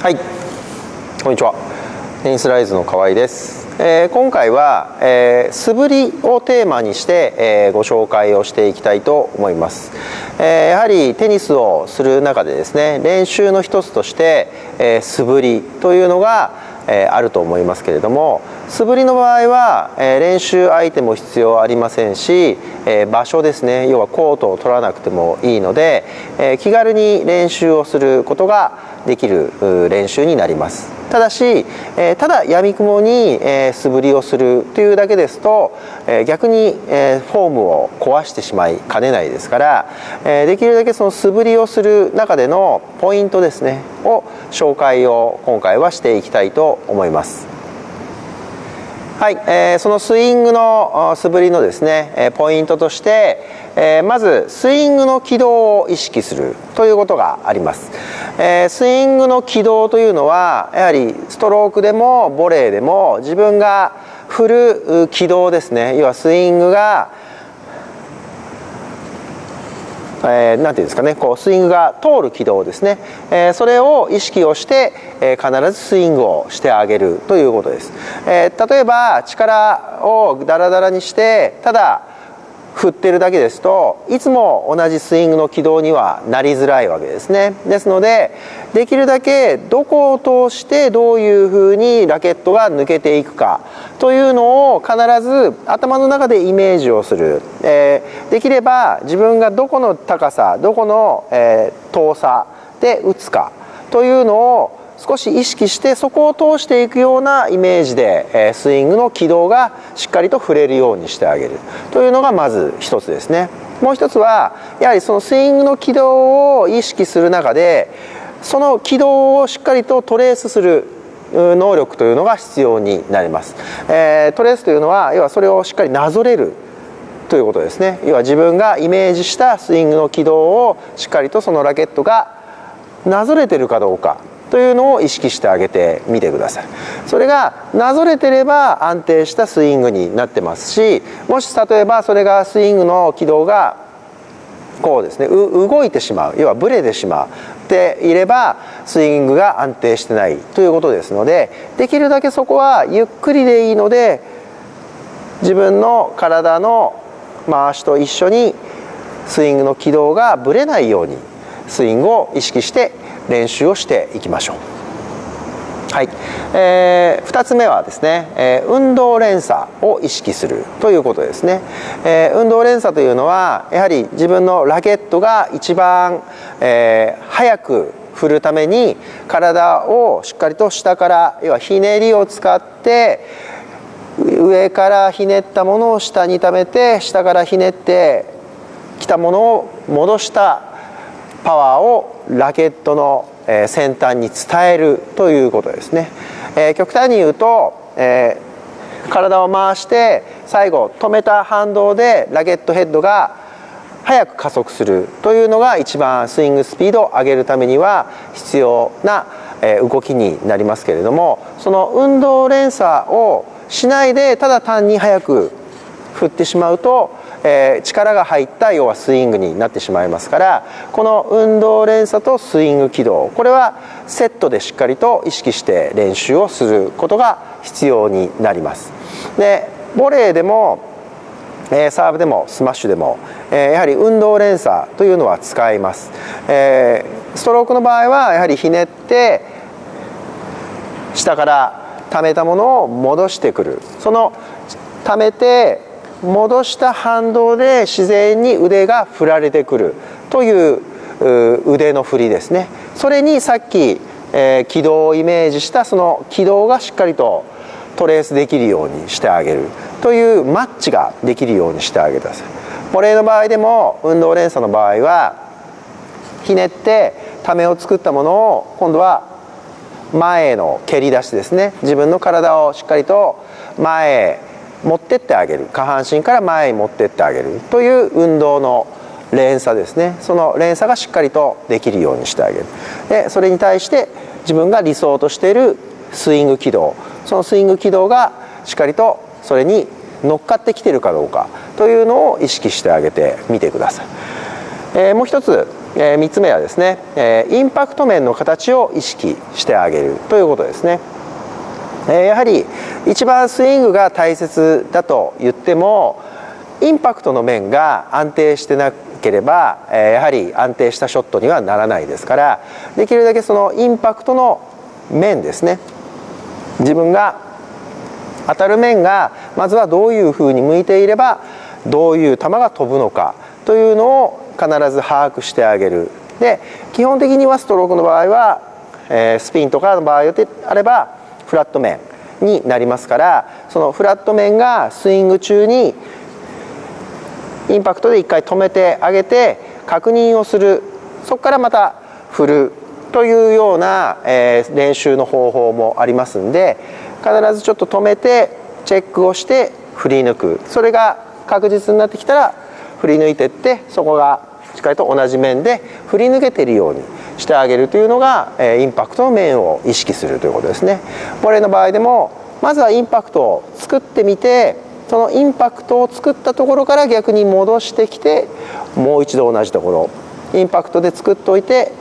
はい、こんにちは。テニスライズの河合です。今回は、素振りをテーマにして、ご紹介をしていきたいと思います。やはりテニスをする中でですね、練習の一つとして、素振りというのが、あると思いますけれども、素振りの場合は、練習相手も必要ありませんし、場所ですね、要はコートを取らなくてもいいので、気軽に練習をすることができる練習になります。ただし、ただやみくもに、素振りをするというだけですと、逆に、フォームを壊してしまいかねないですから、できるだけその素振りをする中でのポイントですねを紹介を今回はしていきたいと思います。はい、そのスイングの素振りのですね、ポイントとして、まずスイングの軌道を意識するということがあります。スイングの軌道というのはやはりストロークでもボレーでも自分が振る軌道ですね、要はスイングがなんていうんですかね、こうスイングが通る軌道ですね、それを意識をして、必ずスイングをしてあげるということです。例えば力をダラダラにしてただ振ってるだけですといつも同じスイングの軌道にはなりづらいわけですね。ですのでできるだけどこを通してどういうふうにラケットが抜けていくかというのを必ず頭の中でイメージをする、できれば自分がどこの高さどこの、遠さで打つかというのを少し意識してそこを通していくようなイメージで、スイングの軌道がしっかりと振れるようにしてあげるというのがまず一つですね。もう一つはやはりそのスイングの軌道を意識する中でその軌道をしっかりとトレースする能力というのが必要になります。トレースというのは要はそれをしっかりなぞれるということですね。要は自分がイメージしたスイングの軌道をしっかりとそのラケットがなぞれてるかどうかというのを意識してあげてみてください。それがなぞれてれば安定したスイングになってますし、もし例えばそれがスイングの軌道がこうですね、動いてしまう、要はブレてしまっていればスイングが安定してないということですので、できるだけそこはゆっくりでいいので自分の体の回しと一緒にスイングの軌道がブレないようにスイングを意識して練習をしていきましょう。はい、2つ目はですね、運動連鎖を意識するということですね。運動連鎖というのはやはり自分のラケットが一番、速く振るために体をしっかりと下から要はひねりを使って上からひねったものを下に溜めて下からひねってきたものを戻したパワーをラケットの先端に伝えるということですね。極端に言うと、体を回して最後止めた反動でラケットヘッドが速く加速するというのが一番スイングスピードを上げるためには必要な動きになりますけれども、その運動連鎖をしないでただ単に速く振ってしまうと力が入った要はスイングになってしまいますから、この運動連鎖とスイング軌道、これはセットでしっかりと意識して練習をすることが必要になります。でボレーでもサーブでもスマッシュでもやはり運動連鎖というのは使います。ストロークの場合はやはりひねって下から溜めたものを戻してくる、その溜めて戻した反動で自然に腕が振られてくるという腕の振りですね。それにさっき、軌道をイメージしたその軌道がしっかりとトレースできるようにしてあげるというマッチができるようにしてあげてください。ボレーの場合でも運動連鎖の場合はひねってためを作ったものを今度は前への蹴り出しですね、自分の体をしっかりと前へ持ってってあげる、下半身から前に持ってってあげるという運動の連鎖ですね。その連鎖がしっかりとできるようにしてあげる。でそれに対して自分が理想としているスイング軌道、そのスイング軌道がしっかりとそれに乗っかってきているかどうかというのを意識してあげてみてください。もう一つ、3つ目はですね、インパクト面の形を意識してあげるということですね。やはり一番スイングが大切だと言っても、インパクトの面が安定してなければ、やはり安定したショットにはならないですから、できるだけそのインパクトの面ですね、自分が当たる面がまずはどういうふうに向いていればどういう球が飛ぶのかというのを必ず把握してあげる。で、基本的にはストロークの場合は、スピンとかの場合であればフラット面になりますから、そのフラット面がスイング中にインパクトで一回止めてあげて確認をする、そこからまた振るというような、練習の方法もありますんで、必ずちょっと止めてチェックをして振り抜く、それが確実になってきたら振り抜いていって、そこがしっかりと同じ面で振り抜けているようにしてあげるというのが、インパクトの面を意識するということですね。ボレーの場合でもまずはインパクトを作ってみて、そのインパクトを作ったところから逆に戻してきて、もう一度同じところインパクトで作っておいて、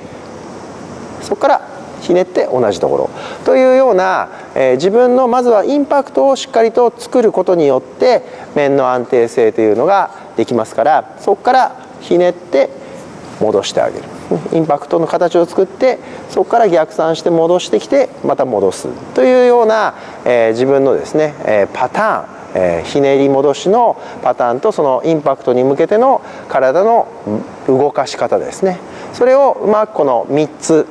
そこからひねって同じところというような、自分のまずはインパクトをしっかりと作ることによって面の安定性というのができますから、そこからひねって戻してあげる。インパクトの形を作って、そこから逆算して戻してきてまた戻すというような、自分のですね、パターン、ひねり戻しのパターンと、そのインパクトに向けての体の動かし方ですね、それをうまくこの3つ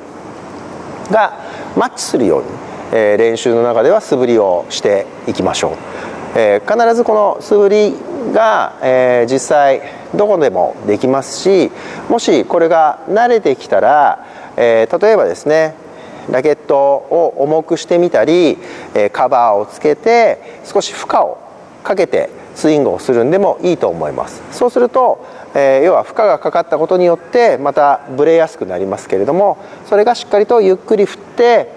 がマッチするように、練習の中では素振りをしていきましょう。必ずこの素振りが、実際どこでもできますし、もしこれが慣れてきたら、例えばですね、ラケットを重くしてみたり、カバーをつけて少し負荷をかけてスイングをするんでもいいと思います。そうすると、要は負荷がかかったことによってまたブレやすくなりますけれども、それがしっかりとゆっくり振って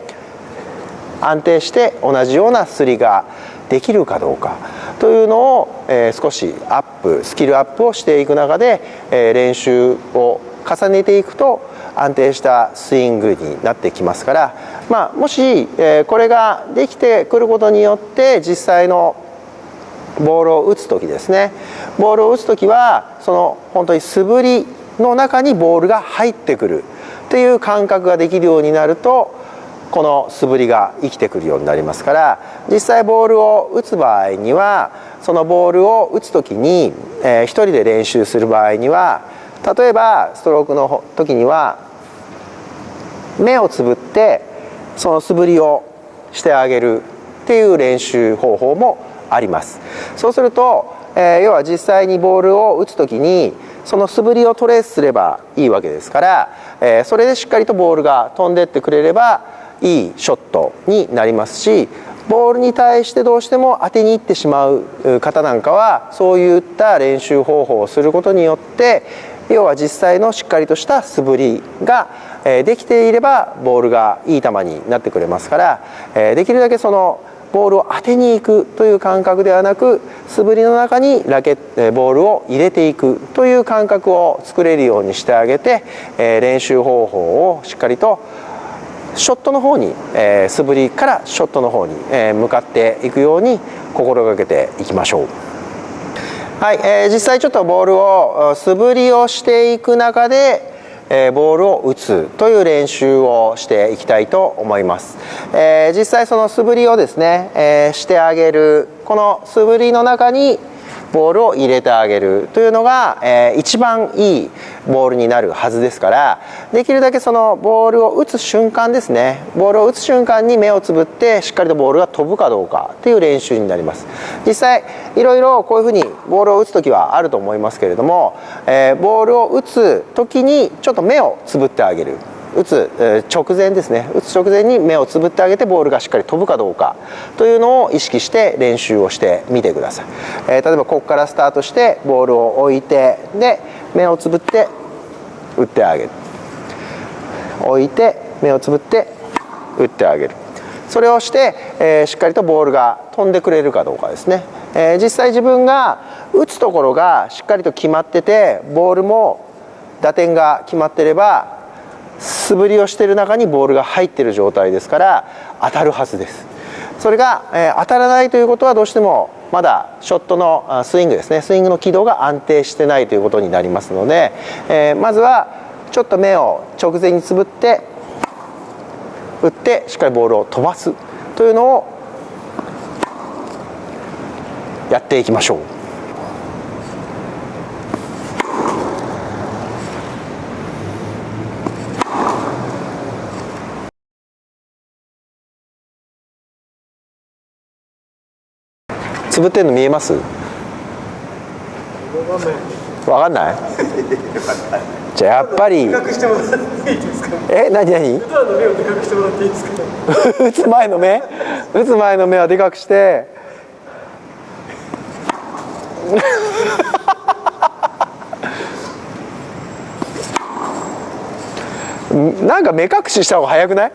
安定して同じようなスリができるかどうかというのを、少しスキルアップをしていく中で、練習を重ねていくと安定したスイングになってきますから、もし、これができてくることによって実際のボールを打つ時ですね、ボールを打つ時はその本当に素振りの中にボールが入ってくるという感覚ができるようになると、この素振りが生きてくるようになりますから、実際ボールを打つ場合には、そのボールを打つ時に、一人で練習する場合には、例えばストロークの時には目をつぶってその素振りをしてあげるっていう練習方法もあります。そうすると、要は実際にボールを打つ時にその素振りをトレースすればいいわけですから、それでしっかりとボールが飛んでってくれればいいショットになりますし、ボールに対してどうしても当てにいってしまう方なんかは、そういった練習方法をすることによって、要は実際のしっかりとした素振りができていればボールがいい球になってくれますから、できるだけそのボールを当てにいくという感覚ではなく、素振りの中にボールを入れていくという感覚を作れるようにしてあげて、練習方法をしっかりとショットの方に、素振りからショットの方に、向かっていくように心がけていきましょう。はい、実際ちょっとボールを素振りをしていく中で、ボールを打つという練習をしていきたいと思います。実際その素振りをですね、してあげる、この素振りの中にボールを入れてあげるというのが、一番いいボールになるはずですから、できるだけそのボールを打つ瞬間ですね、ボールを打つ瞬間に目をつぶってしっかりとボールが飛ぶかどうかという練習になります。実際いろいろこういうふうにボールを打つ時はあると思いますけれども、ボールを打つ時にちょっと目をつぶってあげる、打つ直前ですね、打つ直前に目をつぶってあげてボールがしっかり飛ぶかどうかというのを意識して練習をしてみてください。例えばここからスタートしてボールを置いて、で目をつぶって打ってあげる、置いて目をつぶって打ってあげる、それをして、しっかりとボールが飛んでくれるかどうかですね。実際自分が打つところがしっかりと決まってて、ボールも打点が決まってれば素振りをしている中にボールが入っている状態ですから当たるはずです。それが、当たらないということはどうしてもまだショットのスイングですね、スイングの軌道が安定してないということになりますので、まずはちょっと目を直前につぶって打ってしっかりボールを飛ばすというのをやっていきましょう。つぶってるの見えます？わかんない？じゃあやっぱり何？普段の目をでかくしてもらっていいですか？打つ前の目はでかくしてなんか目隠しした方が早くない？